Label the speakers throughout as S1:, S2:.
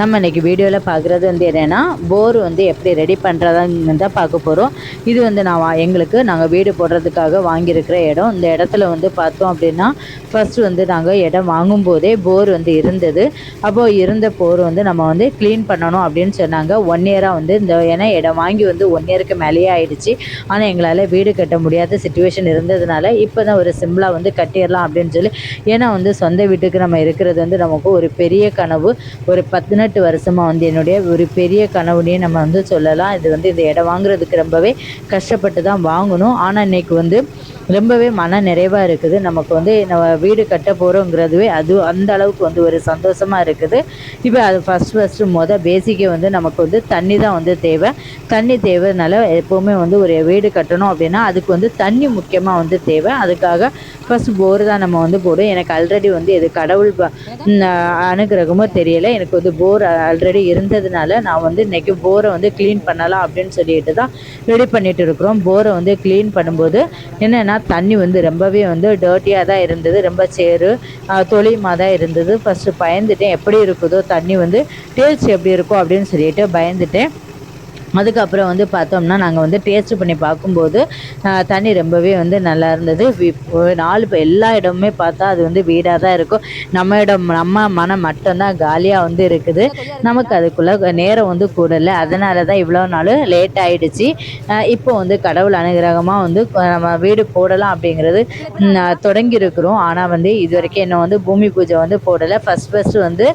S1: நம்ம இன்றைக்கி வீடியோவில் பார்க்குறது வந்து என்னென்னா போர் வந்து எப்படி ரெடி பண்ணுறதான்னு தான் பார்க்க போகிறோம். இது வந்து நாங்கள் வீடு போடுறதுக்காக வாங்கியிருக்கிற இடம். இந்த இடத்துல வந்து பார்த்தோம் அப்படின்னா ஃபஸ்ட்டு வந்து நாங்கள் இடம் வாங்கும்போதே போர் வந்து இருந்தது. அப்போது இருந்த போர் வந்து நம்ம வந்து க்ளீன் பண்ணணும் அப்படின்னு சொன்னாங்க. 1 இயராக வந்து ஏன்னா இடம் வாங்கி வந்து 1 இயருக்கு மேலேயே ஆயிடுச்சு. ஆனால் எங்களால் வீடு கட்ட முடியாத சுச்சுவேஷன் இருந்ததுனால இப்போ தான் ஒரு சிம்பிளாக வந்து கட்டிடலாம் அப்படின்னு சொல்லி, ஏன்னா வந்து சொந்த வீட்டுக்கு நம்ம இருக்கிறது வந்து நமக்கு ஒரு பெரிய கனவு. ஒரு 18 வருஷமாக வந்து என்னுடைய ஒரு பெரிய கனவுனே நம்ம வந்து சொல்லலாம். இது வந்து இந்த இடம் வாங்குறதுக்கு ரொம்பவே கஷ்டப்பட்டு தான் வாங்கணும். ஆனால் இன்றைக்கி வந்து ரொம்பவே மன நிறைவாக இருக்குது. நமக்கு வந்து நம்ம வீடு கட்ட போகிறோங்கிறதுவே அது அந்த அளவுக்கு வந்து ஒரு சந்தோஷமாக இருக்குது. இப்போ அது ஃபஸ்ட்டு பேசிக்கே வந்து நமக்கு வந்து தண்ணி தான் வந்து தேவை. தண்ணி தேவைனால எப்போவுமே வந்து ஒரு வீடு கட்டணும் அப்படின்னா அதுக்கு வந்து தண்ணி முக்கியமாக வந்து தேவை. அதுக்காக ஃபஸ்ட்டு போர் தான் நம்ம வந்து போடும். எனக்கு ஆல்ரெடி வந்து இது கடவுள் அனுகிரகமோ தெரியலை. எனக்கு வந்து போர் ஆல்ரெடி இருந்ததுனால நான் வந்து இன்றைக்கி போரை வந்து க்ளீன் பண்ணலாம் அப்படின்னு சொல்லிட்டு தான் ரெடி பண்ணிகிட்டு இருக்கிறோம். போரை வந்து க்ளீன் பண்ணும்போது என்னென்னா தண்ணி வந்து ரொம்பவே வந்து டர்ட்டியாக தான் இருந்தது. ரொம்ப சேறு தொளியமாக தான் இருந்தது. ஃபஸ்ட்டு பயந்துட்டேன், எப்படி இருக்குதோ தண்ணி வந்து டேஸ்ட் எப்படி இருக்கும் அப்படின்னு சொல்லிட்டு பயந்துட்டேன். அதுக்கப்புறம் வந்து பார்த்தோம்னா நாங்கள் வந்து டேஸ்ட்டு பண்ணி பார்க்கும்போது தண்ணி ரொம்பவே வந்து நல்லா இருந்தது. இப்போ எல்லா இடமுமே பார்த்தா அது வந்து வீடாக தான் இருக்கும். நம்ம மனம் மட்டும்தான் காலியாக வந்து இருக்குது. நமக்கு அதுக்குள்ளே நேரம் வந்து கூடலை. அதனால தான் இவ்வளோ நாள் லேட் ஆகிடுச்சு. இப்போ வந்து கடவுள் அனுகிரகமாக வந்து நம்ம வீடு போடலாம் அப்படிங்கிறது தொடங்கியிருக்கிறோம். ஆனால் வந்து இது வரைக்கும் என்ன வந்து பூமி பூஜை வந்து போடலை. ஃபஸ்ட்டு வந்து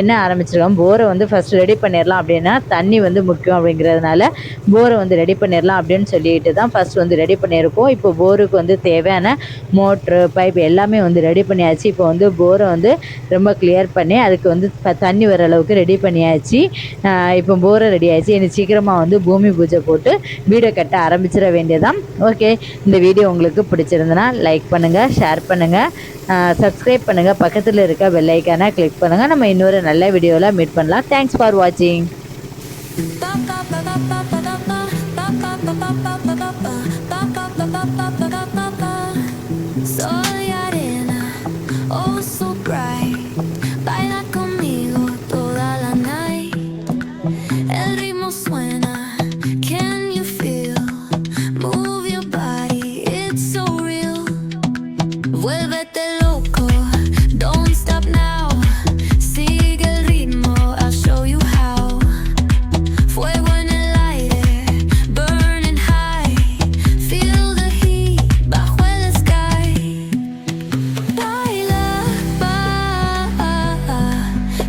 S1: என்ன ஆரம்பிச்சிருக்கோம், போரை வந்து ஃபஸ்ட்டு ரெடி பண்ணிடலாம் அப்படின்னா தண்ணி வந்து முக்கியம் அப்படிங்கிறதுனால போரை வந்து ரெடி பண்ணிடலாம் அப்படின்னு சொல்லிட்டு தான் ஃபஸ்ட் வந்து ரெடி பண்ணியிருக்கோம். இப்போ போருக்கு வந்து தேவையான மோட்ரு பைப் எல்லாமே வந்து ரெடி பண்ணியாச்சு. இப்போ வந்து போரை வந்து ரொம்ப கிளியர் பண்ணி அதுக்கு வந்து தண்ணி வர அளவுக்கு ரெடி பண்ணியாச்சு. இப்போ போரை ரெடி ஆயிடுச்சு. எனக்கு சீக்கிரமாக வந்து பூமி பூஜை போட்டு வீடை கட்ட ஆரம்பிச்சிட வேண்டியதான். ஓகே, இந்த வீடியோ உங்களுக்கு பிடிச்சிருந்தனா லைக் பண்ணுங்கள், ஷேர் பண்ணுங்கள், சப்ஸ்கிரைப் பண்ணுங்கள், பக்கத்தில் இருக்க பெல் ஐக்கானை கிளிக் பண்ணுங்கள். நம்ம இன்னொரு நல்ல வீடியோவில் மீட் பண்ணலாம். தேங்க்ஸ் ஃபார் வாட்சிங். So